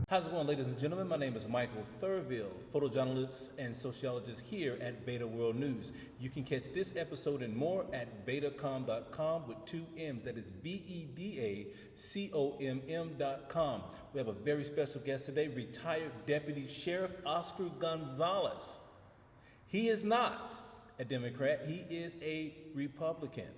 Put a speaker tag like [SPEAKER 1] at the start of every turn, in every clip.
[SPEAKER 1] How's it going, ladies and gentlemen? My name is Michael Thurville, photojournalist and sociologist here at VEDA World News. You can catch this episode and more at vedacom.com with two M's. That is VEDACOMM.com. We have a very special guest today, retired Deputy Sheriff Oscar Gonzales. He is not a Democrat. He is a Republican.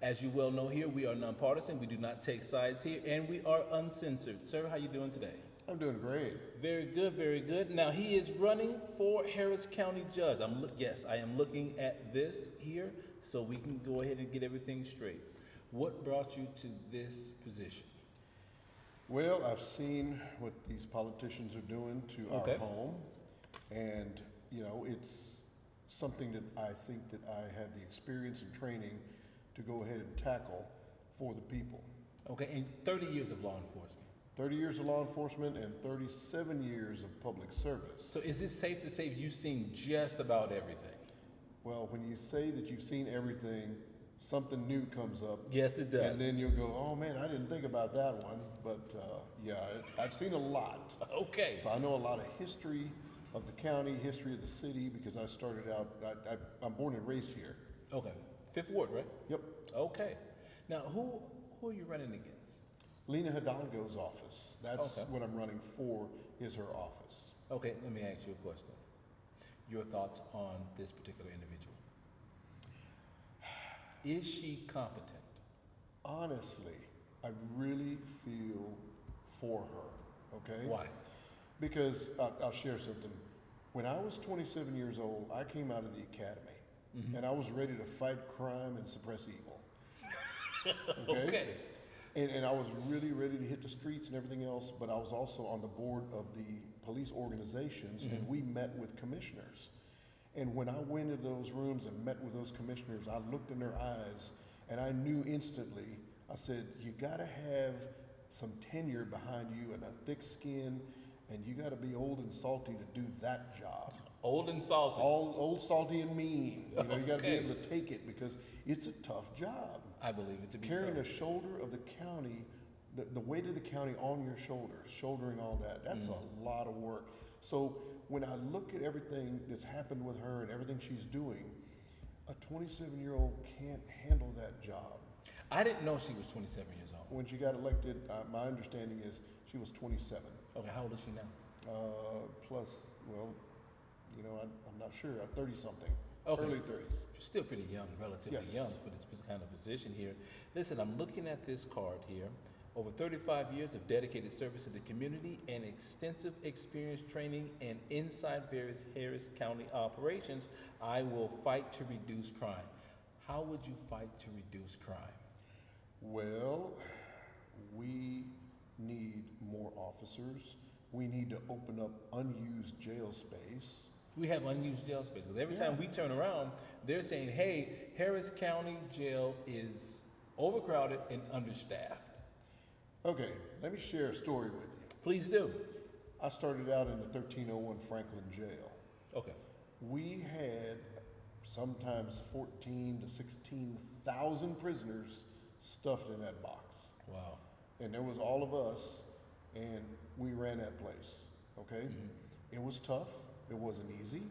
[SPEAKER 1] As you well know here, we are nonpartisan. We do not take sides here, and we are uncensored. Sir, how you doing today?
[SPEAKER 2] I'm doing great.
[SPEAKER 1] Very good, very good. Now, he is running for Harris County Judge. Yes, I am looking at this here so we can go ahead and get everything straight. What brought you to this position?
[SPEAKER 2] Well, I've seen what these politicians are doing to our home, and, you know, it's something that I think that I have the experience and training to go ahead and tackle for the people.
[SPEAKER 1] Okay, and 30 years of law enforcement.
[SPEAKER 2] 30 years of law enforcement and 37 years of public service.
[SPEAKER 1] So is it safe to say you've seen just about everything?
[SPEAKER 2] Well, when you say that you've seen everything, something new comes up.
[SPEAKER 1] Yes, it does.
[SPEAKER 2] And then you'll go, oh man, I didn't think about that one. But yeah, I've seen a lot.
[SPEAKER 1] Okay.
[SPEAKER 2] So I know a lot of history of the county, history of the city, because I started out, I'm born and raised here.
[SPEAKER 1] Okay. Fifth Ward, right?
[SPEAKER 2] Yep.
[SPEAKER 1] Okay. Now, who are you running against?
[SPEAKER 2] Lina Hidalgo's office. That's what I'm running for, is her office.
[SPEAKER 1] Okay, let me ask you a question. Your thoughts on this particular individual. Is she competent?
[SPEAKER 2] Honestly, I really feel for her, okay?
[SPEAKER 1] Why?
[SPEAKER 2] Because I'll share something. When I was 27 years old, I came out of the academy, and I was ready to fight crime and suppress evil.
[SPEAKER 1] Okay.
[SPEAKER 2] And I was really ready to hit the streets and everything else, but I was also on the board of the police organizations, and we met with commissioners. And when I went into those rooms and met with those commissioners, I looked in their eyes, and I knew instantly, I said, you gotta have some tenure behind you and a thick skin, and you gotta be old and salty to do that job.
[SPEAKER 1] Old and salty.
[SPEAKER 2] Old, salty, and mean. You know, you got to be able to take it because it's a tough job.
[SPEAKER 1] I believe it to be
[SPEAKER 2] carrying
[SPEAKER 1] so.
[SPEAKER 2] the shoulder of the county, the weight of the county on your shoulders, shouldering all that. That's a lot of work. So when I look at everything that's happened with her and everything she's doing, a 27-year-old can't handle that job.
[SPEAKER 1] I didn't know she was 27 years old.
[SPEAKER 2] When she got elected, my understanding is she was 27.
[SPEAKER 1] Okay, how old is she now?
[SPEAKER 2] Plus, well, you know, I'm not sure. I'm 30-something, early 30s.
[SPEAKER 1] Still pretty young, relatively young for this kind of position here. Listen, I'm looking at this card here. Over 35 years of dedicated service to the community and extensive experience training and inside various Harris County operations, I will fight to reduce crime. How would you fight to reduce crime?
[SPEAKER 2] Well, we need more officers. We need to open up unused jail space.
[SPEAKER 1] We have unused jail space because every time we turn around, they're saying, hey, Harris County Jail is overcrowded and understaffed.
[SPEAKER 2] Okay, let me share a story with you.
[SPEAKER 1] Please do.
[SPEAKER 2] I started out in the 1301 Franklin Jail.
[SPEAKER 1] Okay.
[SPEAKER 2] We had sometimes 14 to 16,000 prisoners stuffed in that box.
[SPEAKER 1] Wow.
[SPEAKER 2] And there was all of us, and we ran that place, okay? It was tough. It wasn't easy.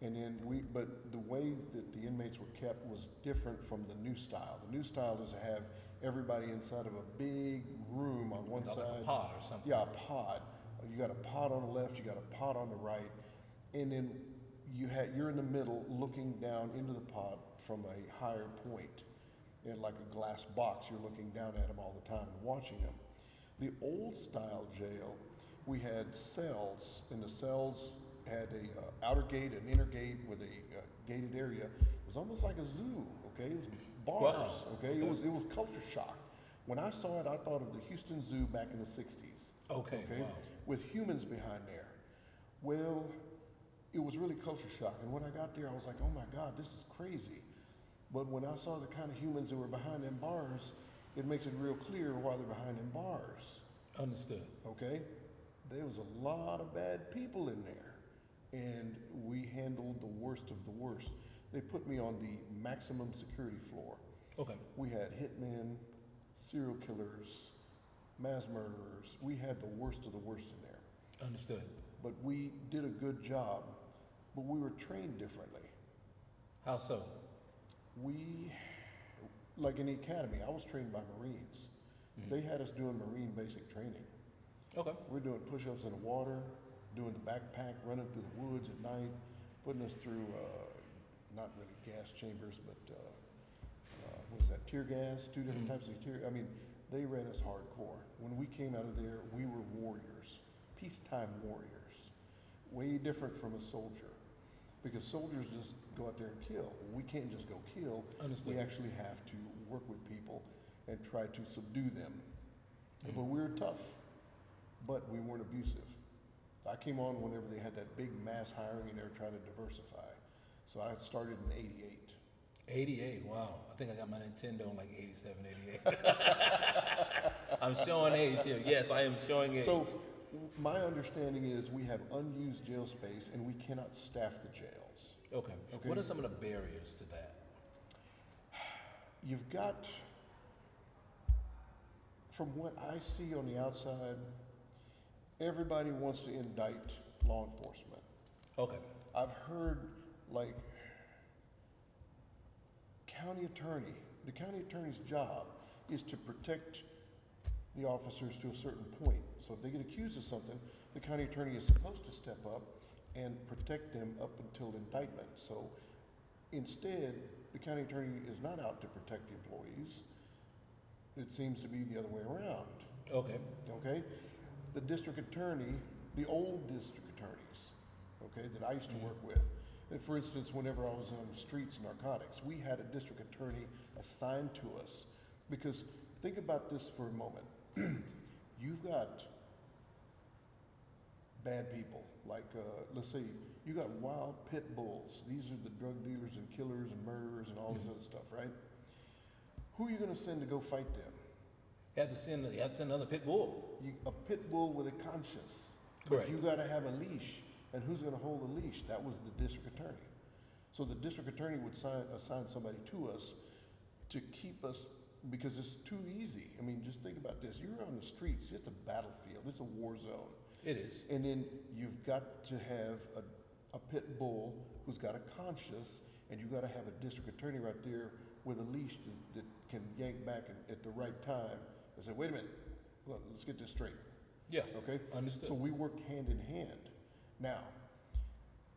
[SPEAKER 2] And then but the way that the inmates were kept was different from the new style. The new style is to have everybody inside of a big room on one side.
[SPEAKER 1] Like a pod or something.
[SPEAKER 2] Yeah, a pod. You got a pod on the left, you got a pod on the right, and then you're in the middle looking down into the pod from a higher point. And like a glass box, you're looking down at them all the time and watching them. The old style jail, we had cells, and the cells had a outer gate, an inner gate with a gated area. It was almost like a zoo, okay? It was bars, okay? It was culture shock. When I saw it, I thought of the Houston Zoo back in the 60s.
[SPEAKER 1] Okay? Wow.
[SPEAKER 2] With humans behind there. Well, it was really culture shock. And when I got there, I was like, oh my God, this is crazy. But when I saw the kind of humans that were behind them bars, it makes it real clear why they're behind them bars.
[SPEAKER 1] Understood.
[SPEAKER 2] Okay? There was a lot of bad people in there. And we handled the worst of the worst. They put me on the maximum security floor.
[SPEAKER 1] Okay.
[SPEAKER 2] We had hitmen, serial killers, mass murderers. We had the worst of the worst in there.
[SPEAKER 1] Understood.
[SPEAKER 2] But we did a good job, but we were trained differently.
[SPEAKER 1] How so?
[SPEAKER 2] We, like in the academy, I was trained by Marines. They had us doing Marine basic training.
[SPEAKER 1] Okay.
[SPEAKER 2] We're doing push-ups in the water, doing the backpack, running through the woods at night, putting us through, not really gas chambers, but what is that, tear gas, two different types of tear. I mean, they ran us hardcore. When we came out of there, we were warriors, peacetime warriors, way different from a soldier. Because soldiers just go out there and kill. We can't just go kill.
[SPEAKER 1] Understood.
[SPEAKER 2] We actually have to work with people and try to subdue them. But we were tough, but we weren't abusive. I came on whenever they had that big mass hiring and they were trying to diversify. So I started in '88.
[SPEAKER 1] 88, wow. I think I got my Nintendo in like 87, 88. I'm showing age here. Yes, I am showing age.
[SPEAKER 2] So my understanding is we have unused jail space and we cannot staff the jails.
[SPEAKER 1] Okay.
[SPEAKER 2] Okay.
[SPEAKER 1] What are some of the barriers to that?
[SPEAKER 2] You've got, from what I see on the outside, everybody wants to indict law enforcement.
[SPEAKER 1] Okay.
[SPEAKER 2] I've heard like the county attorney's job is to protect the officers to a certain point. So if they get accused of something, the county attorney is supposed to step up and protect them up until indictment. So instead, the county attorney is not out to protect the employees. It seems to be the other way around.
[SPEAKER 1] Okay.
[SPEAKER 2] Okay? The district attorney, the old district attorneys, okay, that I used to work with. And for instance, whenever I was on the streets, narcotics, we had a district attorney assigned to us. Because think about this for a moment. You've got bad people, like let's say you got wild pit bulls. These are the drug dealers and killers and murderers and all this other stuff, right? Who are you going to send to go fight them?
[SPEAKER 1] You have to send another pit bull.
[SPEAKER 2] A pit bull with a conscience.
[SPEAKER 1] Correct.
[SPEAKER 2] But you got to have a leash. And who's going to hold the leash? That was the district attorney. So the district attorney would assign somebody to us to keep us, because it's too easy. I mean, just think about this. You're on the streets. It's a battlefield. It's a war zone.
[SPEAKER 1] It is.
[SPEAKER 2] And then you've got to have a pit bull who's got a conscience, and you've got to have a district attorney right there with a leash that can yank back at the right time and say, wait a minute, look, let's get this straight.
[SPEAKER 1] Yeah.
[SPEAKER 2] Okay?
[SPEAKER 1] Understood.
[SPEAKER 2] So we worked hand in hand. Now,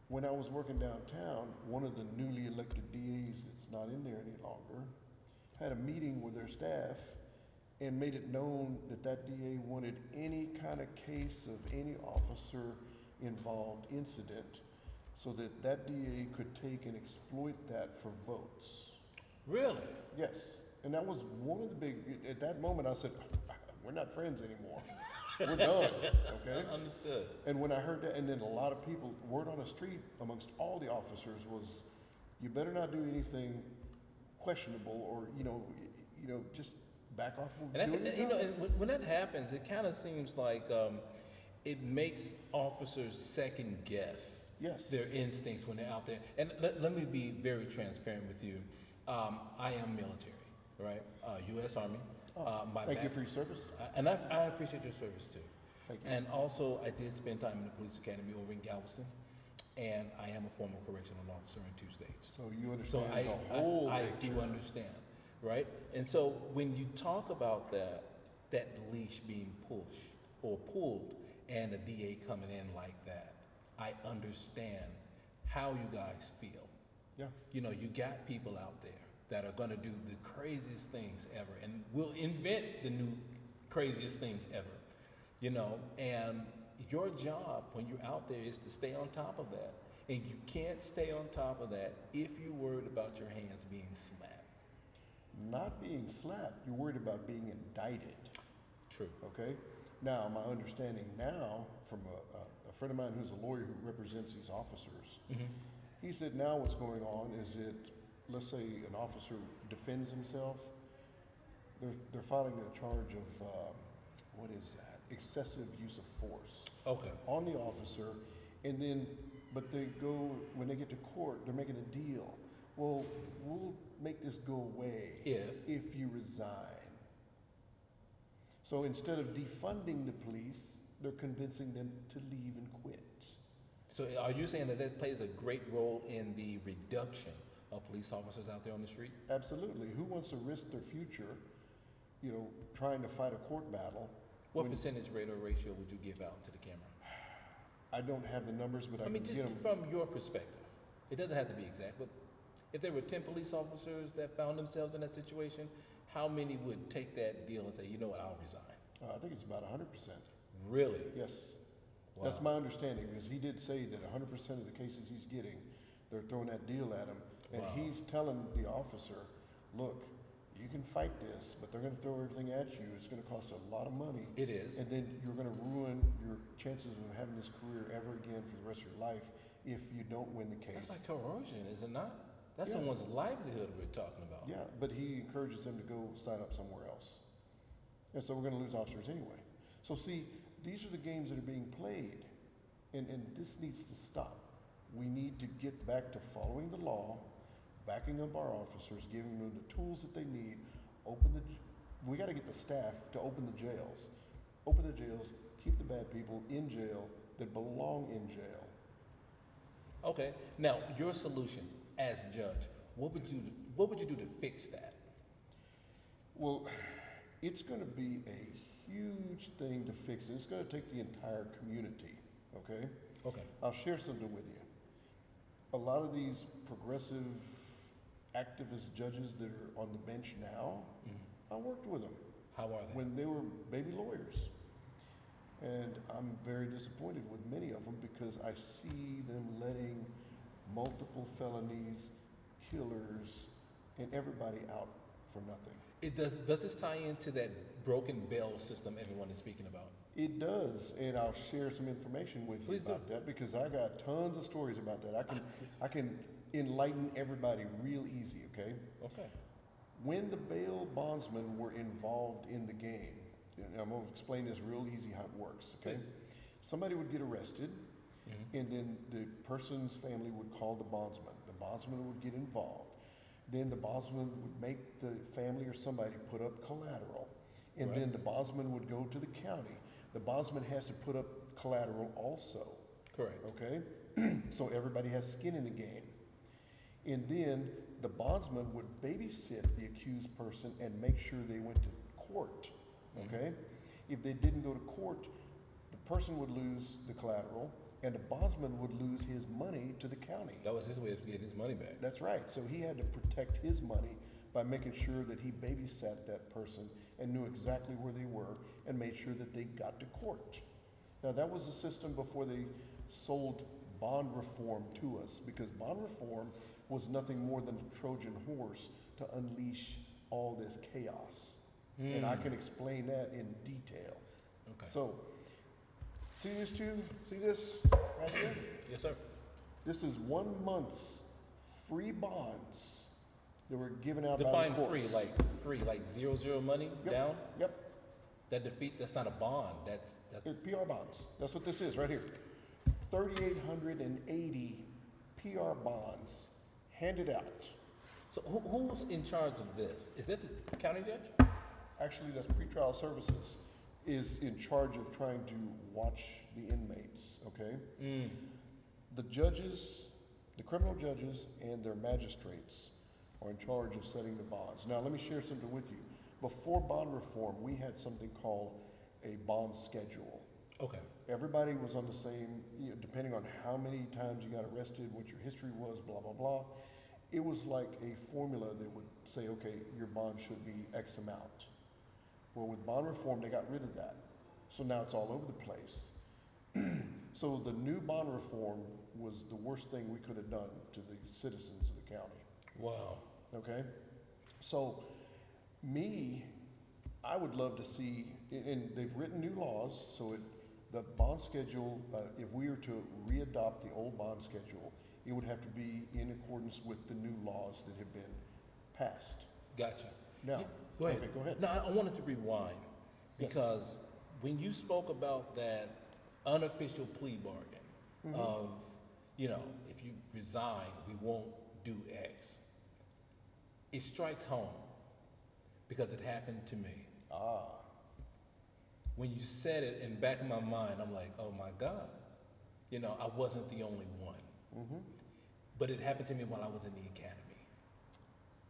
[SPEAKER 2] when I was working downtown, one of the newly elected DAs that's not in there any longer had a meeting with their staff and made it known that that DA wanted any kind of case of any officer involved incident so that that DA could take and exploit that for votes.
[SPEAKER 1] Really?
[SPEAKER 2] Yes. And that was one of the big, at that moment I said, we're not friends anymore. We're done, okay?
[SPEAKER 1] Understood.
[SPEAKER 2] And when I heard that, and then a lot of people, word on the street amongst all the officers was, you better not do anything questionable or, just back off of
[SPEAKER 1] And
[SPEAKER 2] doing it.
[SPEAKER 1] and when that happens, it kind of seems like it makes officers second guess
[SPEAKER 2] Yes.
[SPEAKER 1] their instincts when they're out there. And let me be very transparent with you. I am military, right? U.S. Army.
[SPEAKER 2] Thank you for your service.
[SPEAKER 1] And I appreciate your service too.
[SPEAKER 2] Thank you.
[SPEAKER 1] And also, I did spend time in the police academy over in Galveston, and I am a former correctional officer in 2 states.
[SPEAKER 2] So you
[SPEAKER 1] So
[SPEAKER 2] understand the whole
[SPEAKER 1] I
[SPEAKER 2] picture.
[SPEAKER 1] do understand, right? And so when you talk about that leash being pushed or pulled, and a DA coming in like that, I understand how you guys feel.
[SPEAKER 2] Yeah.
[SPEAKER 1] You got people out there that are going to do the craziest things ever and will invent the new craziest things ever, and your job when you're out there is to stay on top of that. And you can't stay on top of that if you're worried about your hands being slapped.
[SPEAKER 2] Not being slapped, you're worried about being indicted.
[SPEAKER 1] True.
[SPEAKER 2] Okay? Now, my understanding now from a friend of mine who's a lawyer who represents these officers, he said now what's going on is that, let's say an officer defends himself, they're filing a charge of, what is that? Excessive use of force.
[SPEAKER 1] Okay.
[SPEAKER 2] On the officer, and then, but when they get to court, they're making a deal. Well, we'll make this go away
[SPEAKER 1] If
[SPEAKER 2] you resign. So instead of defunding the police, they're convincing them to leave and quit.
[SPEAKER 1] So are you saying that that plays a great role in the reduction of police officers out there on the street?
[SPEAKER 2] Absolutely. Who wants to risk their future, trying to fight a court battle?
[SPEAKER 1] What percentage rate or ratio would you give out to the camera?
[SPEAKER 2] I don't have the numbers, but I
[SPEAKER 1] mean,
[SPEAKER 2] can
[SPEAKER 1] just
[SPEAKER 2] get them.
[SPEAKER 1] from your perspective. It doesn't have to be exact, but if there were 10 police officers that found themselves in that situation, how many would take that deal and say, you know what, I'll resign?
[SPEAKER 2] I think it's about 100%.
[SPEAKER 1] Really?
[SPEAKER 2] Yes.
[SPEAKER 1] Wow.
[SPEAKER 2] That's my understanding, because he did say that 100% of the cases he's getting, they're throwing that deal at him. And
[SPEAKER 1] Wow.
[SPEAKER 2] he's telling the officer, look, you can fight this, but they're going to throw everything at you. It's going to cost a lot of money.
[SPEAKER 1] It is.
[SPEAKER 2] And then you're going to ruin your chances of having this career ever again for the rest of your life if you don't win the case.
[SPEAKER 1] That's like coercion, is it not? That's
[SPEAKER 2] Yeah.
[SPEAKER 1] someone's livelihood we're talking about.
[SPEAKER 2] Yeah, but he encourages them to go sign up somewhere else. And so we're going to lose officers anyway. So see, these are the games that are being played, and this needs to stop. We need to get back to following the law, backing up our officers, giving them the tools that they need. We got to get the staff to open the jails. Open the jails, keep the bad people in jail that belong in jail.
[SPEAKER 1] Okay. Now, your solution as judge, what would you do to fix that?
[SPEAKER 2] Well, it's going to be a huge thing to fix. It's going to take the entire community, okay?
[SPEAKER 1] Okay.
[SPEAKER 2] I'll share something with you. A lot of these progressive activist judges that are on the bench now, I worked with them
[SPEAKER 1] How are they?
[SPEAKER 2] when they were baby lawyers. And I'm very disappointed with many of them because I see them letting multiple felonies, killers, and everybody out for nothing.
[SPEAKER 1] It does this tie into that broken bail system everyone is speaking about?
[SPEAKER 2] It does, and I'll share some information with
[SPEAKER 1] Please
[SPEAKER 2] you about that because I got tons of stories about that. I can enlighten everybody real easy, okay?
[SPEAKER 1] Okay.
[SPEAKER 2] When the bail bondsmen were involved in the game, and I'm going to explain this real easy how it works, okay?
[SPEAKER 1] Please.
[SPEAKER 2] Somebody would get arrested, and then the person's family would call the bondsman. The bondsman would get involved. Then the bondsman would make the family or somebody put up collateral, and
[SPEAKER 1] Right.
[SPEAKER 2] then the bondsman would go to the county. The bondsman has to put up collateral also,
[SPEAKER 1] Correct.
[SPEAKER 2] okay? So everybody has skin in the game. And then the bondsman would babysit the accused person and make sure they went to court, okay? If they didn't go to court, the person would lose the collateral and the bondsman would lose his money to the county.
[SPEAKER 1] That was his way of getting his money back.
[SPEAKER 2] That's right. So he had to protect his money by making sure that he babysat that person and knew exactly where they were and made sure that they got to court. Now that was the system before they sold bond reform to us, because bond reform was nothing more than a Trojan horse to unleash all this chaos. And I can explain that in detail.
[SPEAKER 1] Okay.
[SPEAKER 2] So, see this too? See this right here?
[SPEAKER 1] Yes, sir.
[SPEAKER 2] This is 1 month's free bonds that were given out by
[SPEAKER 1] Define
[SPEAKER 2] the courts.
[SPEAKER 1] free, like zero money
[SPEAKER 2] Yep.
[SPEAKER 1] down?
[SPEAKER 2] Yep.
[SPEAKER 1] That's not a bond. That's
[SPEAKER 2] It's PR bonds. That's what this is right here. 3,880 PR bonds handed out.
[SPEAKER 1] so who's in charge of this? Is that the county judge?
[SPEAKER 2] Actually, that's pretrial services is in charge of trying to watch the inmates, okay? The judges, the criminal judges and their magistrates are in charge of setting the bonds. Now, let me share something with you. Before bond reform, we had something called a bond schedule.
[SPEAKER 1] Okay.
[SPEAKER 2] Everybody was on the same, depending on how many times you got arrested, what your history was, blah, blah, blah. It was like a formula that would say, okay, your bond should be X amount. Well, with bond reform, they got rid of that. So now it's all over the place. So the new bond reform was the worst thing we could have done to the citizens of the county.
[SPEAKER 1] Wow.
[SPEAKER 2] Okay? So, I would love to see, and they've written new laws, so the bond schedule, if we were to readopt the old bond schedule, it would have to be in accordance with the new laws that have been passed.
[SPEAKER 1] Gotcha.
[SPEAKER 2] Now,
[SPEAKER 1] Go ahead.
[SPEAKER 2] Okay, go ahead.
[SPEAKER 1] No, I wanted to rewind
[SPEAKER 2] Yes.
[SPEAKER 1] because when you spoke about that unofficial plea bargain of, if you resign, we won't do X, it strikes home because it happened to me. when you said it, in the back of my mind, I'm like, oh my God. You know, I wasn't the only one.
[SPEAKER 2] Mm-hmm.
[SPEAKER 1] But it happened to me while I was in the academy.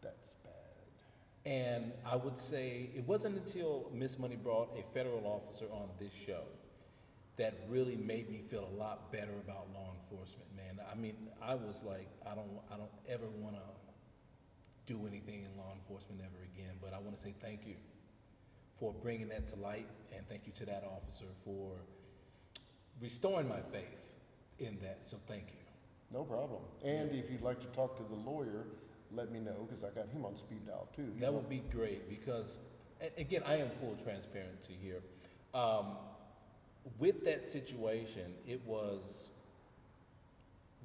[SPEAKER 2] That's bad.
[SPEAKER 1] And I would say it wasn't until Miss Money brought a federal officer on this show that really made me feel a lot better about law enforcement, man. I mean, I was like, I don't ever want to do anything in law enforcement ever again, but I want to say thank you for bringing that to light, and thank you to that officer for restoring my faith in that, so thank you.
[SPEAKER 2] No problem. And if you'd like to talk to the lawyer, let me know, because I got him on speed dial too.
[SPEAKER 1] That would be great, because, again, I am full transparency here. With that situation, it was,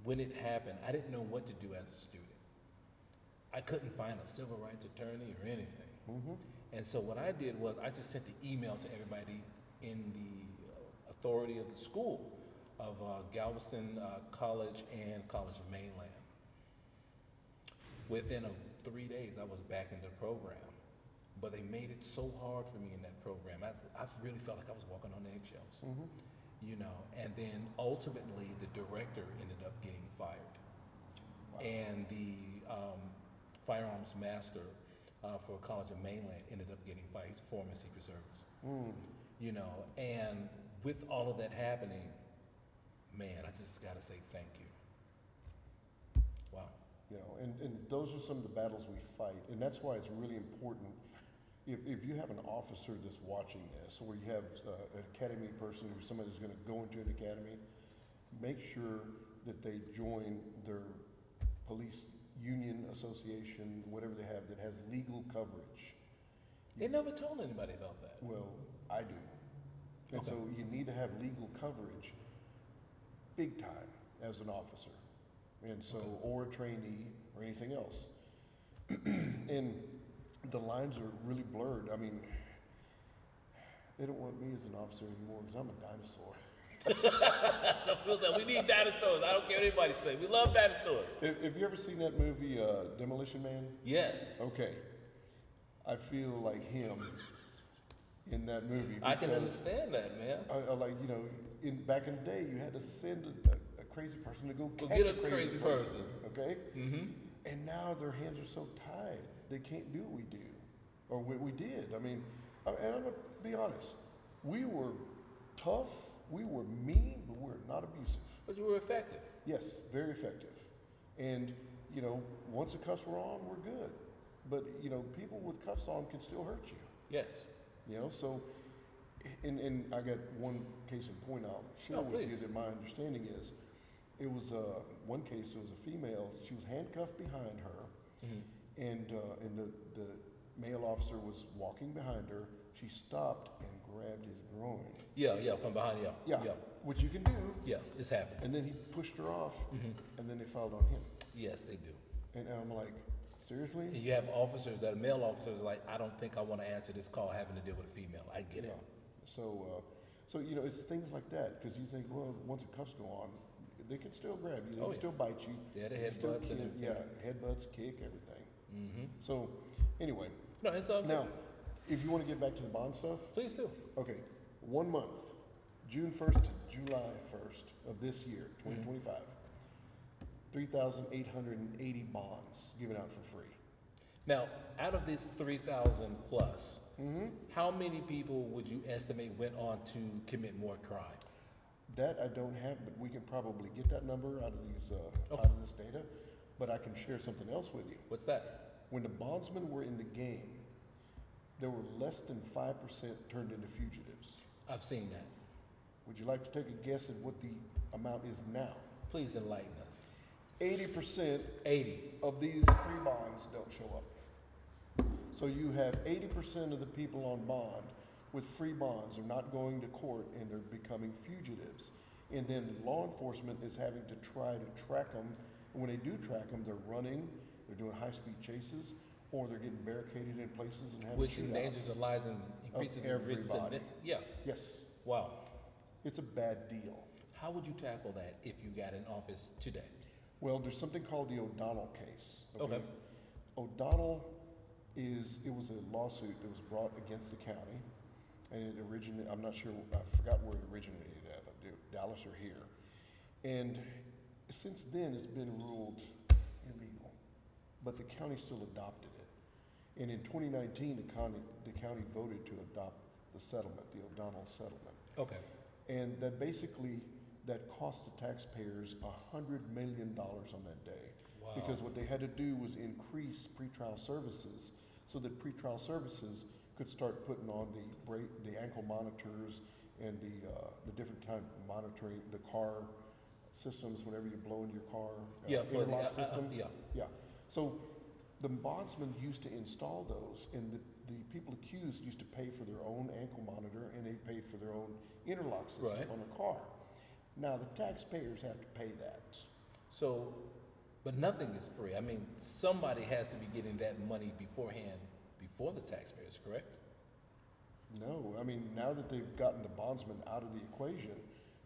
[SPEAKER 1] when it happened, I didn't know what to do as a student. I couldn't find a civil rights attorney or anything.
[SPEAKER 2] Mm-hmm.
[SPEAKER 1] And so what I did was I just sent the email to everybody in the authority of the school of Galveston College and College of Mainland. Within 3 days, I was back in the program. But they made it so hard for me in that program. I really felt like I was walking on eggshells,
[SPEAKER 2] Mm-hmm.
[SPEAKER 1] you know. And then ultimately, the director ended up getting fired.
[SPEAKER 2] Wow.
[SPEAKER 1] And the firearms master for College of Mainland ended up getting fired. He's a former Secret Service. You know, and with all of that happening, man, I just got to say thank you. Wow.
[SPEAKER 2] You know, and those are some of the battles we fight, and that's why it's really important. If you have an officer that's watching this, or you have an academy person or somebody who's going to go into an academy, make sure that they join their police union association, whatever they have, that has legal coverage.
[SPEAKER 1] They never told anybody about that.
[SPEAKER 2] Well, I do. And
[SPEAKER 1] Okay.
[SPEAKER 2] so you need to have legal coverage big time as an officer. And so,
[SPEAKER 1] Okay.
[SPEAKER 2] or a trainee or anything else. And the lines are really blurred. I mean, they don't want me as an officer anymore because I'm a dinosaur.
[SPEAKER 1] That feels like we need dinosaurs. I don't care what anybody say. We love dinosaurs.
[SPEAKER 2] Have you ever seen that movie, Demolition Man?
[SPEAKER 1] Yes.
[SPEAKER 2] Okay. I feel like him in that movie.
[SPEAKER 1] I can
[SPEAKER 2] because
[SPEAKER 1] understand that, man.
[SPEAKER 2] I like, you know, back in the day, you had to send a crazy person to go
[SPEAKER 1] Go
[SPEAKER 2] catch
[SPEAKER 1] get
[SPEAKER 2] a
[SPEAKER 1] a crazy person.
[SPEAKER 2] Okay?
[SPEAKER 1] Mm-hmm.
[SPEAKER 2] And now their hands are so tied, they can't do what we do, or what we did. I mean, and I'm going to be honest, we were tough, we were mean, but we were not abusive.
[SPEAKER 1] But you were effective.
[SPEAKER 2] Yes, very effective. And, you know, once the cuffs were on, we're good. But, you know, people with cuffs on can still hurt you.
[SPEAKER 1] Yes.
[SPEAKER 2] You know, so, and I got one case in point I'll share with you
[SPEAKER 1] please.
[SPEAKER 2] that my understanding is, it was one case, it was a female, she was handcuffed behind her,
[SPEAKER 1] Mm-hmm.
[SPEAKER 2] and the male officer was walking behind her, she stopped and grabbed his groin.
[SPEAKER 1] Yeah, from behind, yeah.
[SPEAKER 2] Which you can do,
[SPEAKER 1] Yeah, it's happened.
[SPEAKER 2] and then he pushed her off,
[SPEAKER 1] Mm-hmm.
[SPEAKER 2] and then they filed on him.
[SPEAKER 1] Yes, they do.
[SPEAKER 2] And I'm like, seriously?
[SPEAKER 1] And you have officers that are male officers like, I don't think I want to answer this call having to deal with a female. I get it.
[SPEAKER 2] So you know, it's things like that, because you think, well, once the cuffs go on, they can still grab you, they
[SPEAKER 1] Oh,
[SPEAKER 2] can
[SPEAKER 1] yeah.
[SPEAKER 2] still bite you.
[SPEAKER 1] Yeah, the
[SPEAKER 2] they still
[SPEAKER 1] headbutts and
[SPEAKER 2] can-
[SPEAKER 1] everything.
[SPEAKER 2] Yeah, headbutts, kick, everything.
[SPEAKER 1] Mm-hmm.
[SPEAKER 2] So, anyway,
[SPEAKER 1] No, it's all good.
[SPEAKER 2] now, if you want to get back to the bond stuff,
[SPEAKER 1] Please do.
[SPEAKER 2] okay, 1 month, June 1st to July 1st of this year, 2025, 3,880 bonds given out for free.
[SPEAKER 1] Now, out of these 3,000 plus,
[SPEAKER 2] Mm-hmm.
[SPEAKER 1] how many people would you estimate went on to commit more crime?
[SPEAKER 2] That I don't have, but we can probably get that number out of these,
[SPEAKER 1] Okay.
[SPEAKER 2] out of this data. But I can share something else with you.
[SPEAKER 1] What's that?
[SPEAKER 2] When the bondsmen were in the game, there were less than 5% turned into fugitives.
[SPEAKER 1] I've seen that.
[SPEAKER 2] Would you like to take a guess at what the amount is now?
[SPEAKER 1] Please enlighten us.
[SPEAKER 2] 80%
[SPEAKER 1] 80.
[SPEAKER 2] of these free bonds don't show up. So you have 80% of the people on bond with free bonds are not going to court and they're becoming fugitives. And then law enforcement is having to try to track them. And when they do track them, they're running, they're doing high-speed chases, or they're getting barricaded in places and having
[SPEAKER 1] Which
[SPEAKER 2] shootouts.
[SPEAKER 1] endangers the lives and increases the risk.
[SPEAKER 2] everybody.
[SPEAKER 1] Yeah.
[SPEAKER 2] Yes,
[SPEAKER 1] Wow.
[SPEAKER 2] it's a bad deal.
[SPEAKER 1] How would you tackle that if you got in office today?
[SPEAKER 2] Well, there's something called the O'Donnell case.
[SPEAKER 1] Okay.
[SPEAKER 2] O'Donnell it was a lawsuit that was brought against the county, and it originated, I'm not sure, I forgot where it originated at, Dallas or here. And since then, it's been ruled illegal, but the county still adopted it. And in 2019, the county voted to adopt the settlement, the O'Donnell settlement.
[SPEAKER 1] Okay.
[SPEAKER 2] And that basically, that cost the taxpayers $100 million on that day.
[SPEAKER 1] Wow.
[SPEAKER 2] Because what they had to do was increase pretrial services so that pretrial services could start putting on the ankle monitors and the different type of monitoring, the car systems whenever you blow in your car.
[SPEAKER 1] Yeah, for the
[SPEAKER 2] interlock system.
[SPEAKER 1] yeah.
[SPEAKER 2] Yeah. So the bondsmen used to install those, and the people accused used to pay for their own ankle monitor, and they paid for their own interlock system
[SPEAKER 1] Right.
[SPEAKER 2] on their car. Now the taxpayers have to pay that.
[SPEAKER 1] So, but nothing is free. I mean, somebody has to be getting that money beforehand, before the taxpayers, correct?
[SPEAKER 2] No, I mean, now that they've gotten the bondsman out of the equation,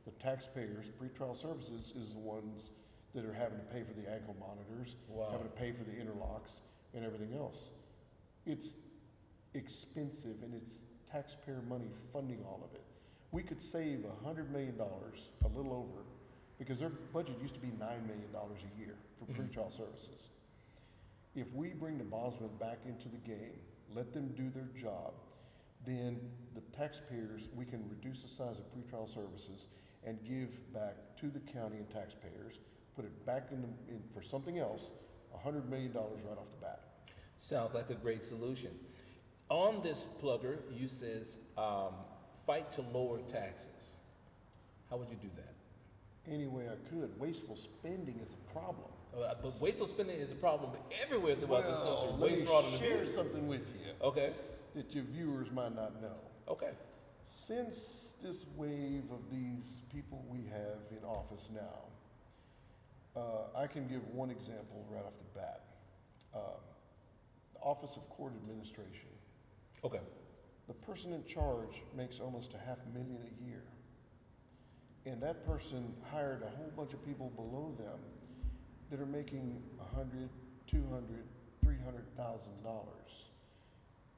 [SPEAKER 2] the taxpayers, pretrial services is the ones that are having to pay for the ankle monitors,
[SPEAKER 1] Wow.
[SPEAKER 2] having to pay for the interlocks and everything else. It's expensive, and it's taxpayer money funding all of it. We could save $100 million, a little over, because their budget used to be $9 million a year for pretrial services. If we bring the bondsmen back into the game, let them do their job, then the taxpayers, we can reduce the size of pretrial services and give back to the county and taxpayers, put it back in for something else, $100 million right off the bat.
[SPEAKER 1] Sounds like a great solution. On this plugger, you says, fight to lower taxes. How would you do that?
[SPEAKER 2] Any way I could. Wasteful spending is a problem.
[SPEAKER 1] But wasteful spending is a problem everywhere throughout this country.
[SPEAKER 2] Let
[SPEAKER 1] Waste,
[SPEAKER 2] me
[SPEAKER 1] fraud, and
[SPEAKER 2] share
[SPEAKER 1] abuse.
[SPEAKER 2] something with you
[SPEAKER 1] Okay.
[SPEAKER 2] that your viewers might not know.
[SPEAKER 1] Okay.
[SPEAKER 2] Since this wave of these people we have in office now, I can give one example right off the bat. The Office of Court Administration.
[SPEAKER 1] Okay.
[SPEAKER 2] The person in charge makes almost $500,000 a year. And that person hired a whole bunch of people below them that are making $100,000, $200,000, $300,000.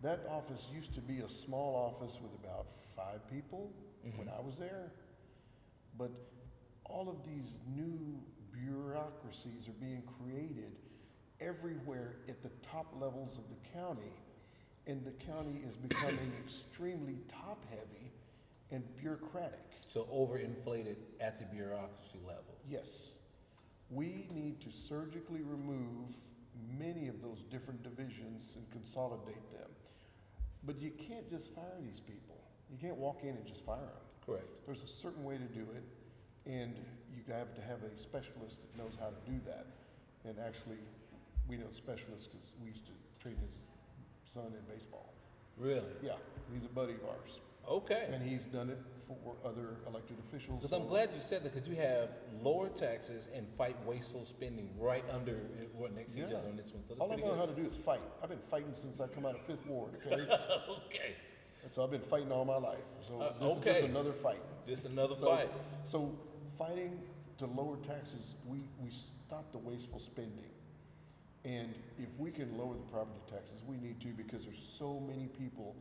[SPEAKER 2] That office used to be a small office with about 5 people when I was there. But all of these new bureaucracies are being created everywhere at the top levels of the county. And the county is becoming extremely top-heavy and bureaucratic.
[SPEAKER 1] So overinflated at the bureaucracy level.
[SPEAKER 2] Yes. We need to surgically remove many of those different divisions and consolidate them. But you can't just fire these people. You can't walk in and just fire them.
[SPEAKER 1] Correct.
[SPEAKER 2] There's a certain way to do it, and you have to have a specialist that knows how to do that. And actually, we know specialists because we used to train his son in baseball.
[SPEAKER 1] Really?
[SPEAKER 2] Yeah, he's a buddy of ours.
[SPEAKER 1] Okay.
[SPEAKER 2] And he's done it for other elected officials.
[SPEAKER 1] Because I'm glad you said that, because you have lower taxes and fight wasteful spending right under, next to each other on this one. So that's
[SPEAKER 2] all I
[SPEAKER 1] pretty
[SPEAKER 2] know
[SPEAKER 1] good.
[SPEAKER 2] how to do is fight. I've been fighting since I come out of 5th Ward, okay?
[SPEAKER 1] Okay.
[SPEAKER 2] And so I've been fighting all my life. So this
[SPEAKER 1] okay.
[SPEAKER 2] is just another fight.
[SPEAKER 1] This another
[SPEAKER 2] So-
[SPEAKER 1] fight.
[SPEAKER 2] So fighting to lower taxes, we stop the wasteful spending. And if we can lower the property taxes, we need to, because there's so many people,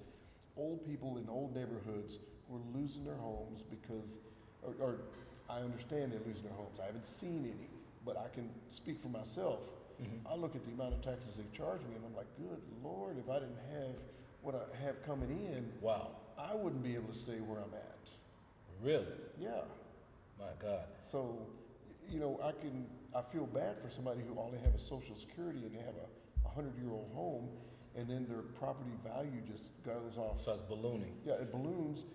[SPEAKER 2] old people in old neighborhoods who are losing their homes because, or I understand they're losing their homes. I haven't seen any, but I can speak for myself. I look at the amount of taxes they charge me and I'm like, good Lord, if I didn't have what I have coming in,
[SPEAKER 1] Wow.
[SPEAKER 2] I wouldn't be able to stay where I'm at.
[SPEAKER 1] Really?
[SPEAKER 2] Yeah.
[SPEAKER 1] My God.
[SPEAKER 2] So, you know, I feel bad for somebody who all they have is Social Security and they have a 100-year-old home, and then their property value just goes off.
[SPEAKER 1] So it's ballooning.
[SPEAKER 2] Yeah, it balloons,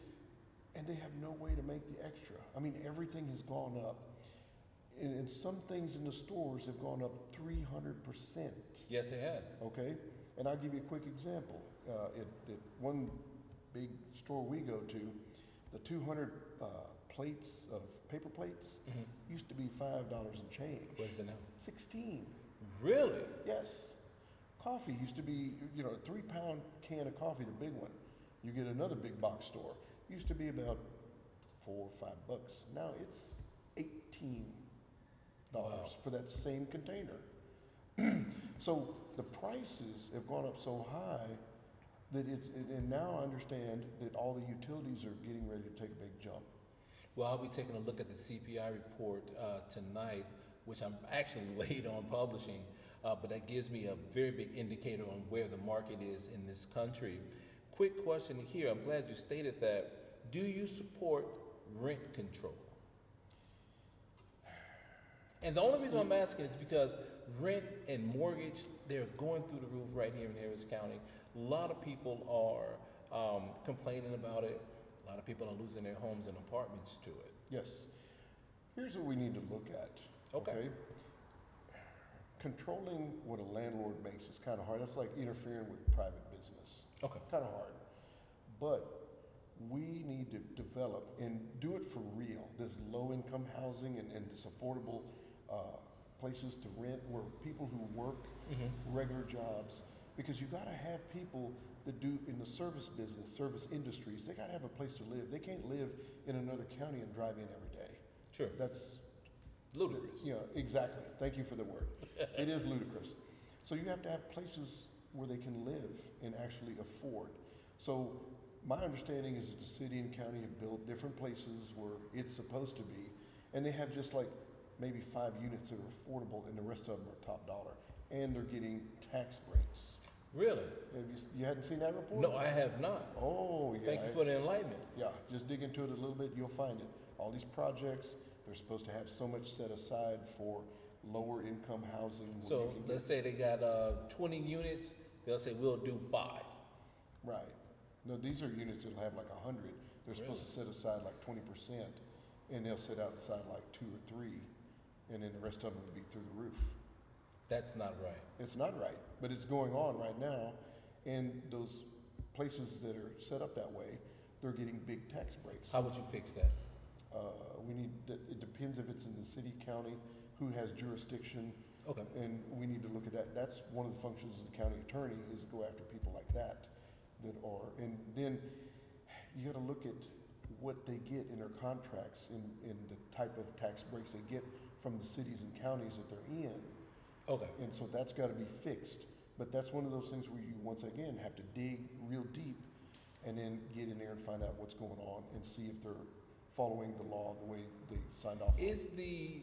[SPEAKER 2] and they have no way to make the extra. I mean, everything has gone up. And some things in the stores have gone up 300%.
[SPEAKER 1] Yes, they have.
[SPEAKER 2] Okay? And I'll give you a quick example. At one big store we go to, the 200 plates of paper plates used to be $5 and change.
[SPEAKER 1] What is it now?
[SPEAKER 2] 16.
[SPEAKER 1] Really?
[SPEAKER 2] Yes. Coffee used to be, you know, a 3-pound can of coffee, the big one. You get another big box store. Used to be about $4 or $5. Now it's $18 for that same container. So the prices have gone up so high that and now I understand that all the utilities are getting ready to take a big jump.
[SPEAKER 1] Well, I'll be taking a look at the CPI report tonight, which I'm actually late on publishing, but that gives me a very big indicator on where the market is in this country. Quick question here. I'm glad you stated that. Do you support rent control? And the only reason I'm asking is because rent and mortgage, they're going through the roof right here in Harris County. A lot of people are complaining about it. A lot of people are losing their homes and apartments to it.
[SPEAKER 2] Yes. Here's what we need to look at.
[SPEAKER 1] Okay.
[SPEAKER 2] Controlling what a landlord makes is kind of hard. That's like interfering with private business.
[SPEAKER 1] Okay.
[SPEAKER 2] Kind of hard. But we need to develop and do it for real. This low-income housing and this affordable places to rent where people who work regular jobs, because you got to have people that do in the service business, service industries, they got to have a place to live. They can't live in another county and drive in every day.
[SPEAKER 1] Sure.
[SPEAKER 2] That's
[SPEAKER 1] ludicrous.
[SPEAKER 2] Yeah, exactly. Thank you for the word. It is ludicrous. So you have to have places where they can live and actually afford. So my understanding is that the city and county have built different places where it's supposed to be, and they have just like maybe 5 units that are affordable, and the rest of them are top dollar, and they're getting tax breaks.
[SPEAKER 1] Really?
[SPEAKER 2] Have you hadn't seen that report?
[SPEAKER 1] No, I have not.
[SPEAKER 2] Oh, yeah.
[SPEAKER 1] Thank you for the enlightenment.
[SPEAKER 2] Yeah, just dig into it a little bit, you'll find it. All these projects, they're supposed to have so much set aside for lower income housing.
[SPEAKER 1] So let's say they got 20 units, they'll say we'll do 5.
[SPEAKER 2] Right. No, these are units that'll have like 100. They're supposed to set aside like 20%, and they'll set outside like 2 or 3, and then the rest of them will be through the roof.
[SPEAKER 1] That's not right.
[SPEAKER 2] It's not right, but it's going on right now, and those places that are set up that way, they're getting big tax breaks.
[SPEAKER 1] How would you fix that?
[SPEAKER 2] It depends if it's in the city, county, who has jurisdiction.
[SPEAKER 1] Okay.
[SPEAKER 2] And we need to look at that. That's one of the functions of the county attorney, is to go after people like that are, and then you gotta look at what they get in their contracts in the type of tax breaks they get from the cities and counties that they're in.
[SPEAKER 1] Okay.
[SPEAKER 2] And so that's gotta be fixed. But that's one of those things where you, once again, have to dig real deep and then get in there and find out what's going on and see if they're following the law the way they signed off on.
[SPEAKER 1] Is the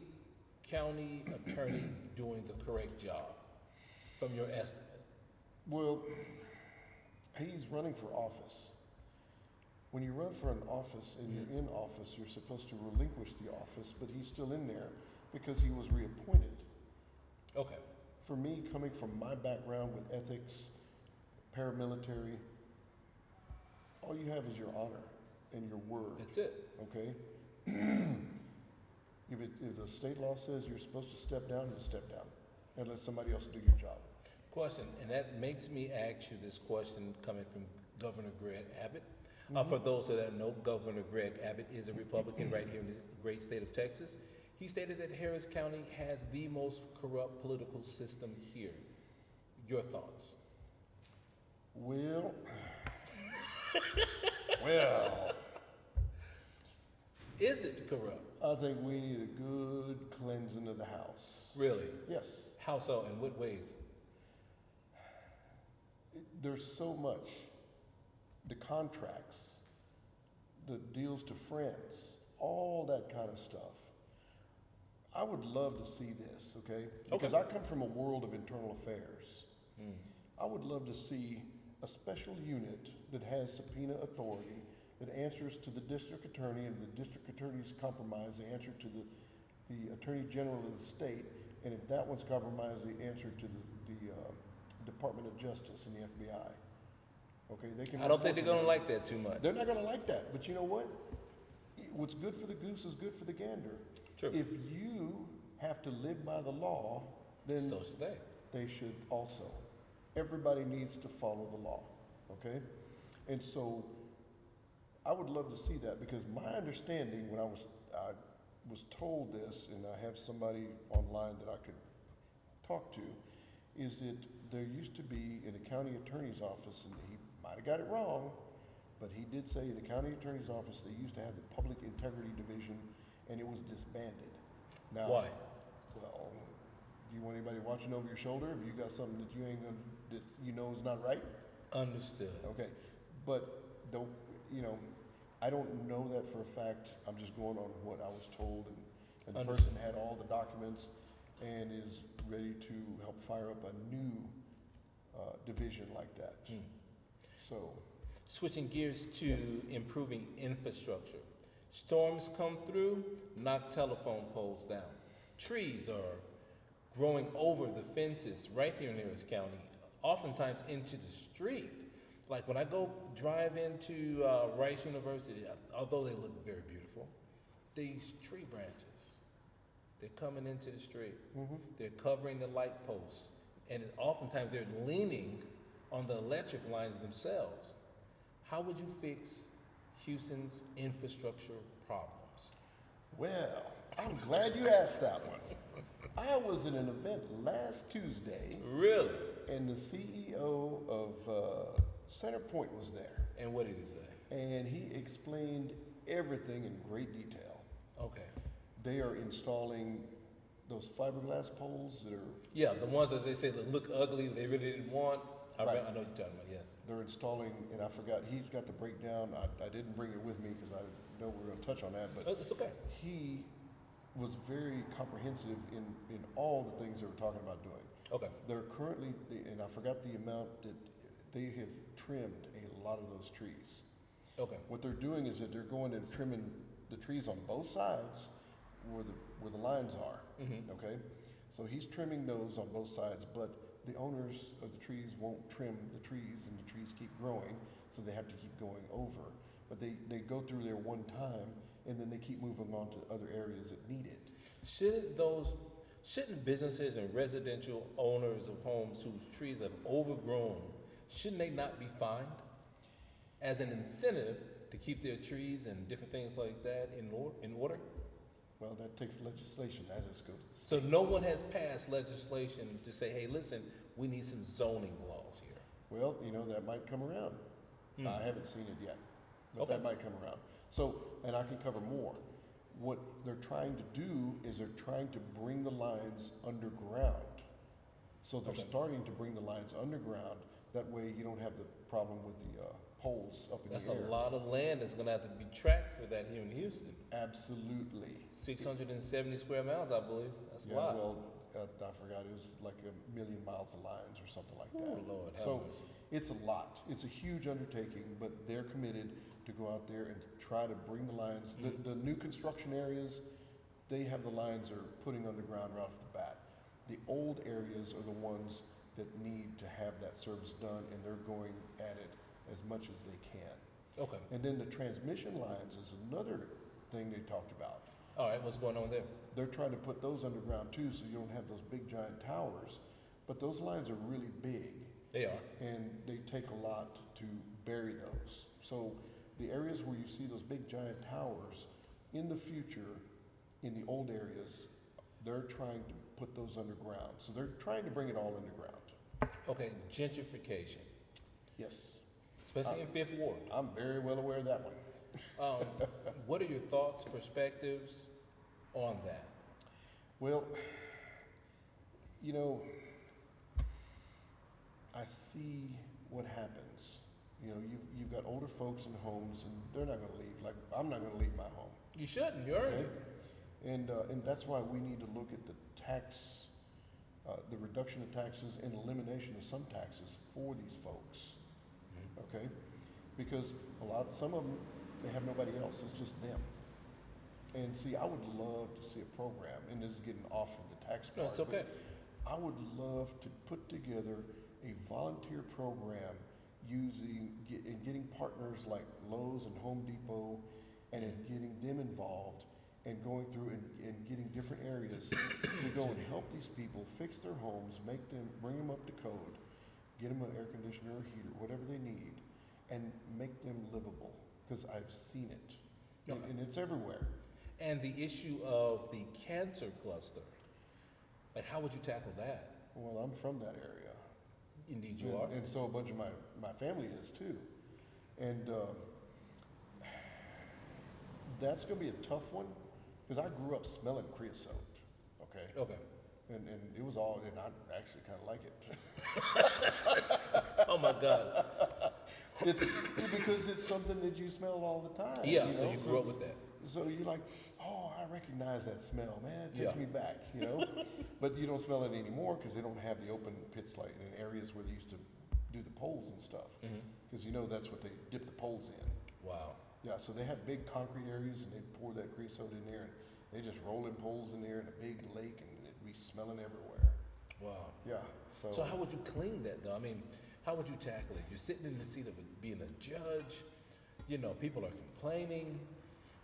[SPEAKER 1] county attorney doing the correct job from your estimate?
[SPEAKER 2] Well, he's running for office. When you run for an office and you're in office, you're supposed to relinquish the office, but he's still in there because he was reappointed.
[SPEAKER 1] Okay.
[SPEAKER 2] For me, coming from my background with ethics, paramilitary, all you have is your honor and your word.
[SPEAKER 1] That's it.
[SPEAKER 2] Okay? If the state law says you're supposed to step down, you step down and let somebody else do your job.
[SPEAKER 1] Question, and that makes me ask you this question coming from Governor Greg Abbott. For those that don't know, Governor Greg Abbott is a Republican right here in the great state of Texas. He stated that Harris County has the most corrupt political system here. Your thoughts?
[SPEAKER 2] Well,
[SPEAKER 1] Is it corrupt?
[SPEAKER 2] I think we need a good cleansing of the house.
[SPEAKER 1] Really?
[SPEAKER 2] Yes.
[SPEAKER 1] How so? In what ways?
[SPEAKER 2] There's so much. The contracts, the deals to friends, all that kind of stuff. I would love to see this, okay? Because I come from a world of internal affairs. I would love to see a special unit that has subpoena authority, that answers to the district attorney, and the district attorney's compromised, they answer to the attorney general of the state, and if that one's compromised, they answer to the Department of Justice and the FBI. Okay, they can.
[SPEAKER 1] I don't think they're going to like that too much.
[SPEAKER 2] They're not going to like that, but you know what? What's good for the goose is good for the gander.
[SPEAKER 1] True.
[SPEAKER 2] If you have to live by the law, then
[SPEAKER 1] So should they.
[SPEAKER 2] they should also. Everybody needs to follow the law, okay? And so I would love to see that, because my understanding when I was told this, and I have somebody online that I could talk to, is that there used to be in the county attorney's office, and he might have got it wrong, but he did say in the county attorney's office they used to have the public integrity division, and it was disbanded. Now,
[SPEAKER 1] Why?
[SPEAKER 2] well, do you want anybody watching over your shoulder? Have you got something that you ain't gonna, that you know is not right?
[SPEAKER 1] Understood.
[SPEAKER 2] Okay, but don't, you know, I don't know that for a fact. I'm just going on what I was told, and the
[SPEAKER 1] Understood.
[SPEAKER 2] person had all the documents and is ready to help fire up a new division like that. So,
[SPEAKER 1] Switching gears to
[SPEAKER 2] Yes.
[SPEAKER 1] improving infrastructure. Storms come through, knock telephone poles down. Trees are growing over the fences right here in Harris County, oftentimes into the street. Like when I go drive into Rice University, although they look very beautiful, these tree branches, they're coming into the street. They're covering the light posts. And oftentimes they're leaning on the electric lines themselves. How would you fix Houston's infrastructure problems?
[SPEAKER 2] well, I'm glad you asked that one. I was at an event last Tuesday,
[SPEAKER 1] Really?
[SPEAKER 2] and the CEO of Centerpoint was there,
[SPEAKER 1] And what did he say?
[SPEAKER 2] and he explained everything in great detail.
[SPEAKER 1] Okay.
[SPEAKER 2] They are installing those fiberglass poles that are,
[SPEAKER 1] Yeah, the ones that they say that look ugly, they really didn't want. I
[SPEAKER 2] Right.
[SPEAKER 1] know what you're talking about, yes.
[SPEAKER 2] they're installing, and I forgot, he's got the breakdown. I didn't bring it with me because I know we're going to touch on that, but
[SPEAKER 1] Oh, it's okay.
[SPEAKER 2] he was very comprehensive in all the things they were talking about doing.
[SPEAKER 1] Okay.
[SPEAKER 2] They're currently, and I forgot the amount that they have trimmed a lot of those trees.
[SPEAKER 1] Okay.
[SPEAKER 2] What they're doing is that they're going and trimming the trees on both sides where the lines are. Okay, so he's trimming those on both sides, but the owners of the trees won't trim the trees, and the trees keep growing, so they have to keep going over. But they go through there one time, and then they keep moving on to other areas that need it.
[SPEAKER 1] Shouldn't businesses and residential owners of homes whose trees have overgrown, shouldn't they not be fined as an incentive to keep their trees and different things like that in order?
[SPEAKER 2] Well, that takes legislation. That has to go to the
[SPEAKER 1] So
[SPEAKER 2] state.
[SPEAKER 1] no one has passed legislation to say, hey, listen, we need some zoning laws here.
[SPEAKER 2] Well, that might come around. I haven't seen it yet, but
[SPEAKER 1] Okay.
[SPEAKER 2] that might come around. So, and I can cover more. What they're trying to do is they're trying to bring the lines underground. So they're
[SPEAKER 1] Okay.
[SPEAKER 2] starting to bring the lines underground. That way you don't have the problem with the poles up in
[SPEAKER 1] That's
[SPEAKER 2] the
[SPEAKER 1] a
[SPEAKER 2] air.
[SPEAKER 1] lot of land that's gonna have to be tracked for that here in Houston.
[SPEAKER 2] Absolutely.
[SPEAKER 1] 670 square miles, I believe. That's a
[SPEAKER 2] Yeah,
[SPEAKER 1] lot.
[SPEAKER 2] well, I forgot, it was like 1,000,000 miles of lines or something like that.
[SPEAKER 1] Oh, Lord, have
[SPEAKER 2] So
[SPEAKER 1] mercy.
[SPEAKER 2] it's a lot. It's a huge undertaking, but they're committed to go out there and try to bring the lines. The new construction areas, they have the lines they're putting underground right off the bat. The old areas are the ones that need to have that service done, and they're going at it as much as they can.
[SPEAKER 1] Okay.
[SPEAKER 2] And then the transmission lines is another thing they talked about.
[SPEAKER 1] All right, what's going on there?
[SPEAKER 2] They're trying to put those underground too, so you don't have those big giant towers. But those lines are really big,
[SPEAKER 1] They are.
[SPEAKER 2] and they take a lot to bury those. So the areas where you see those big giant towers, in the future, in the old areas, they're trying to put those underground. So they're trying to bring it all underground.
[SPEAKER 1] Okay, gentrification,
[SPEAKER 2] Yes,
[SPEAKER 1] especially in Fifth Ward.
[SPEAKER 2] I'm very well aware of that one.
[SPEAKER 1] What are your thoughts, perspectives on that?
[SPEAKER 2] Well, I see what happens. You've got older folks in homes, and they're not going to leave. Like, I'm not going to leave my home.
[SPEAKER 1] You shouldn't. You earned
[SPEAKER 2] Okay?
[SPEAKER 1] it.
[SPEAKER 2] And that's why we need to look at the tax, the reduction of taxes and elimination of some taxes for these folks. Okay? Because some of them, they have nobody else. It's just them. And see, I would love to see a program, and this is getting off of the tax
[SPEAKER 1] No,
[SPEAKER 2] part.
[SPEAKER 1] it's okay.
[SPEAKER 2] but I would love to put together a volunteer program getting partners like Lowe's and Home Depot, and in getting them involved and going through and getting different areas to go and help these people fix their homes, bring them up to code, get them an air conditioner or heater, whatever they need, and make them livable, because I've seen it.
[SPEAKER 1] Okay.
[SPEAKER 2] And it's everywhere.
[SPEAKER 1] And the issue of the cancer cluster. Like, how would you tackle that?
[SPEAKER 2] Well, I'm from that area.
[SPEAKER 1] Indeed, you are.
[SPEAKER 2] And so a bunch of my family is too. And that's going to be a tough one, because I grew up smelling creosote, okay?
[SPEAKER 1] Okay.
[SPEAKER 2] And it was all, and I actually kind of like it.
[SPEAKER 1] Oh my God.
[SPEAKER 2] It's because it's something that you smell all the time.
[SPEAKER 1] Yeah,
[SPEAKER 2] you
[SPEAKER 1] so
[SPEAKER 2] know?
[SPEAKER 1] you grew up with that.
[SPEAKER 2] So you're like, oh, I recognize that smell, man. It takes
[SPEAKER 1] Yeah.
[SPEAKER 2] me back, you know. But you don't smell it anymore because they don't have the open pits like in areas where they used to do the poles and stuff. Because you know that's what they dip the poles in.
[SPEAKER 1] Wow.
[SPEAKER 2] Yeah, so they have big concrete areas and they pour that creosote in there and they just roll in poles in there in a big lake and it'd be smelling everywhere.
[SPEAKER 1] Wow.
[SPEAKER 2] Yeah.
[SPEAKER 1] So how would you clean that though? I mean, how would you tackle it? You're sitting in the seat of being a judge. You know, people are complaining.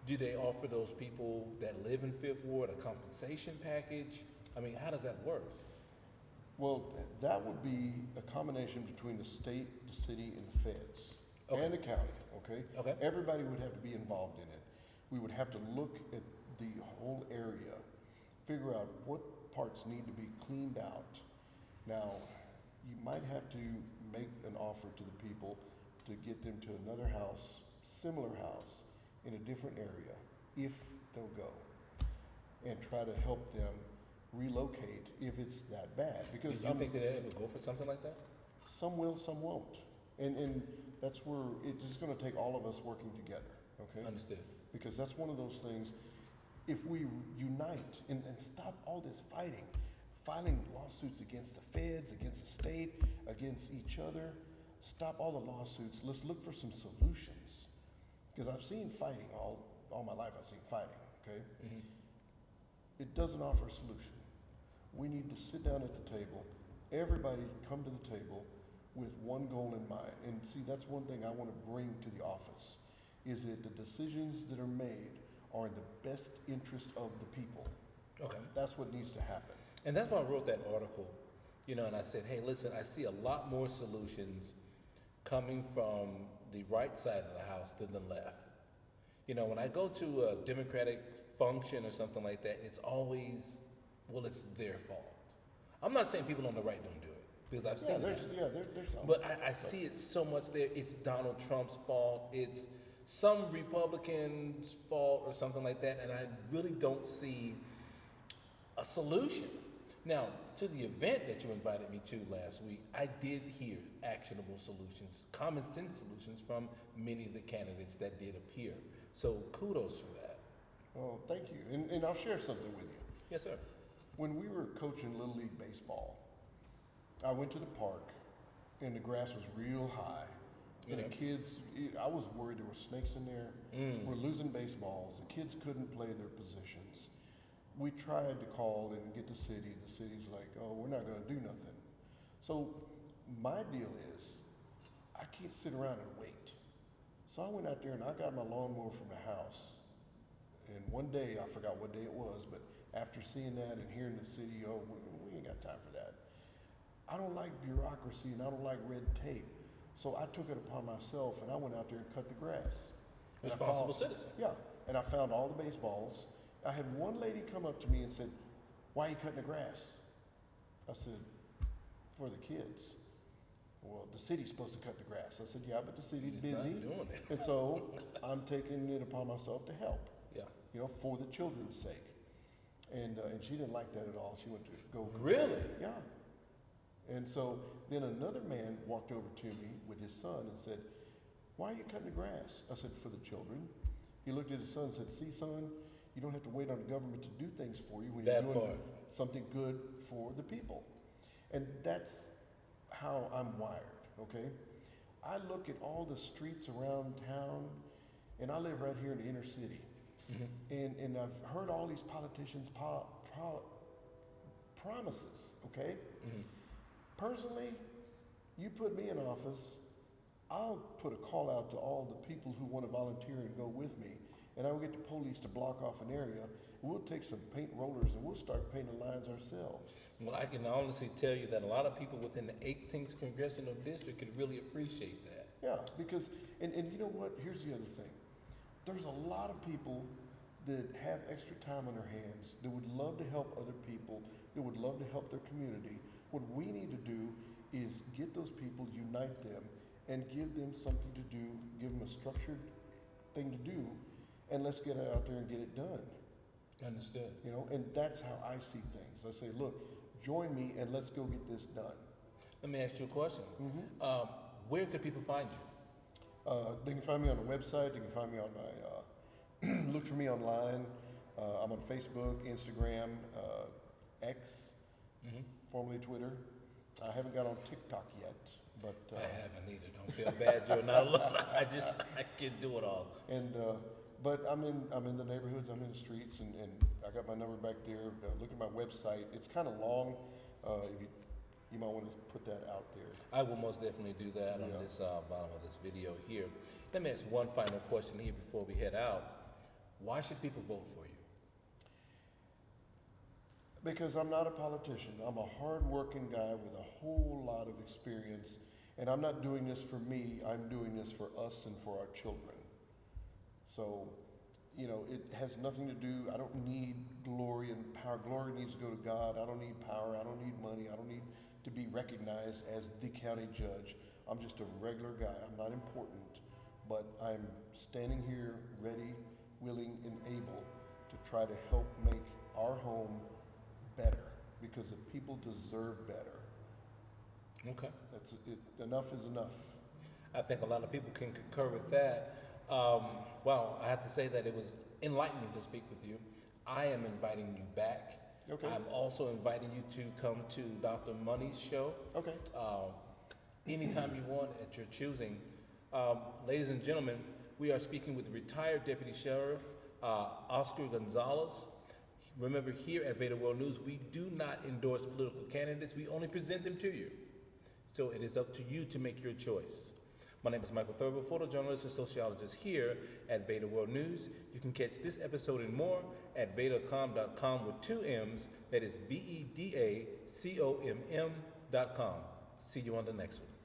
[SPEAKER 1] Do they offer those people that live in Fifth Ward a compensation package? I mean, how does that work?
[SPEAKER 2] Well, that would be a combination between the state, the city, and the feds, and the county, okay?
[SPEAKER 1] Okay.
[SPEAKER 2] Everybody would have to be involved in it. We would have to look at the whole area, figure out what parts need to be cleaned out. Now, you might have to make an offer to the people to get them to another house, similar house, in a different area, if they'll go, and try to help them relocate if it's that bad. Because
[SPEAKER 1] Do you think that they ever go for something like that?
[SPEAKER 2] some will, some won't. And that's where it's just gonna take all of us working together, okay?
[SPEAKER 1] Understood.
[SPEAKER 2] Because that's one of those things, if we unite and stop all this filing lawsuits against the feds, against the state, against each other, stop all the lawsuits, let's look for some solutions. Because I've seen fighting all my life, I've seen fighting, okay? It doesn't offer a solution. We need to sit down at the table, everybody come to the table with one goal in mind. And see, that's one thing I want to bring to the office, is that the decisions that are made are in the best interest of the people.
[SPEAKER 1] Okay.
[SPEAKER 2] That's what needs to happen.
[SPEAKER 1] And that's why I wrote that article, you know, and I said, hey, listen, I see a lot more solutions coming from the right side of the house than the left. You know, when I go to a Democratic function or something like that, it's always, well, it's their fault. I'm not saying people on the right don't do it, because I've seen that.
[SPEAKER 2] There's some.
[SPEAKER 1] But I see it so much there. It's Donald Trump's fault. It's some Republican's fault or something like that. And I really don't see a solution. Now, to the event that you invited me to last week, I did hear actionable solutions, common sense solutions from many of the candidates that did appear. So kudos for that.
[SPEAKER 2] Oh, thank you. And I'll share something with you.
[SPEAKER 1] Yes, sir.
[SPEAKER 2] When we were coaching Little League Baseball, I went to the park and the grass was real high. And the kids, I was worried there were snakes in there. We're losing baseballs. The kids couldn't play their positions. We tried to call and get the city. The city's like, oh, we're not going to do nothing. So my deal is, I can't sit around and wait. So I went out there and I got my lawnmower from the house. And one day, I forgot what day it was, but after seeing that and hearing the city, oh, we ain't got time for that. I don't like bureaucracy and I don't like red tape. So I took it upon myself and I went out there and cut the grass.
[SPEAKER 1] Responsible citizen.
[SPEAKER 2] Yeah, and I found all the baseballs. I had one lady come up to me and said, why are you cutting the grass? I said, for the kids. Well, the city's supposed to cut the grass. I said, yeah, but the city's busy.
[SPEAKER 1] Not doing it.
[SPEAKER 2] And so I'm taking it upon myself to help.
[SPEAKER 1] Yeah.
[SPEAKER 2] You know, for the children's sake. And she didn't like that at all. She went to go.
[SPEAKER 1] Really?
[SPEAKER 2] Yeah. And so then another man walked over to me with his son and said, why are you cutting the grass? I said, for the children. He looked at his son and said, see, son, you don't have to wait on the government to do things for you when you're doing something good for the people. And that's how I'm wired, okay? I look at all the streets around town, and I live right here in the inner city. And I've heard all these politicians' promises, okay? Personally, you put me in office, I'll put a call out to all the people who want to volunteer and go with me, and I will get the police to block off an area. We'll take some paint rollers and we'll start painting lines ourselves.
[SPEAKER 1] Well, I can honestly tell you that a lot of people within the 18th Congressional District could really appreciate that.
[SPEAKER 2] Yeah, because, and you know what, here's the other thing. There's a lot of people that have extra time on their hands, that would love to help other people, that would love to help their community. What we need to do is get those people, unite them, and give them something to do, give them a structured thing to do, and let's get out there and get it done.
[SPEAKER 1] Understood.
[SPEAKER 2] You know, and that's how I see things. I say, look, join me and let's go get this done.
[SPEAKER 1] Let me ask you a question. Where could people find you?
[SPEAKER 2] They can find me on the website. They can find me on my, look for me online. I'm on Facebook, Instagram, X, formerly Twitter. I haven't got on TikTok yet, but
[SPEAKER 1] I haven't either. Don't feel bad. You're not alone. I can't do it all.
[SPEAKER 2] And but I'm in the neighborhoods. I'm in the streets, and I got my number back there. Look at my website. It's kind of long. If you might want to put that out there.
[SPEAKER 1] I will most definitely do that on this bottom of this video here. Let me ask one final question here before we head out. Why should people vote for you?
[SPEAKER 2] Because I'm not a politician. I'm a hard-working guy with a whole lot of experience, and I'm not doing this for me. I'm doing this for us and for our children. So, you know, it has nothing to do, I don't need glory and power. Glory needs to go to God. I don't need power. I don't need money. I don't need to be recognized as the county judge. I'm just a regular guy. I'm not important, but I'm standing here ready, willing, and able to try to help make our home better, because the people deserve better.
[SPEAKER 1] Okay.
[SPEAKER 2] That's it. Enough is enough.
[SPEAKER 1] I think a lot of people can concur with that. Well, I have to say that it was enlightening to speak with you. I am inviting you back.
[SPEAKER 2] Okay.
[SPEAKER 1] I'm also inviting you to come to Dr. Money's show.
[SPEAKER 2] Okay.
[SPEAKER 1] Anytime you want, at your choosing. Ladies and gentlemen, we are speaking with retired Deputy Sheriff Oscar Gonzales. Remember, here at VEDA World News, we do not endorse political candidates. We only present them to you. So it is up to you to make your choice. My name is Michael Thurber, photojournalist and sociologist here at VEDA World News. You can catch this episode and more at vedacom.com with 2 M's. That is VEDACOMM.com. See you on the next one.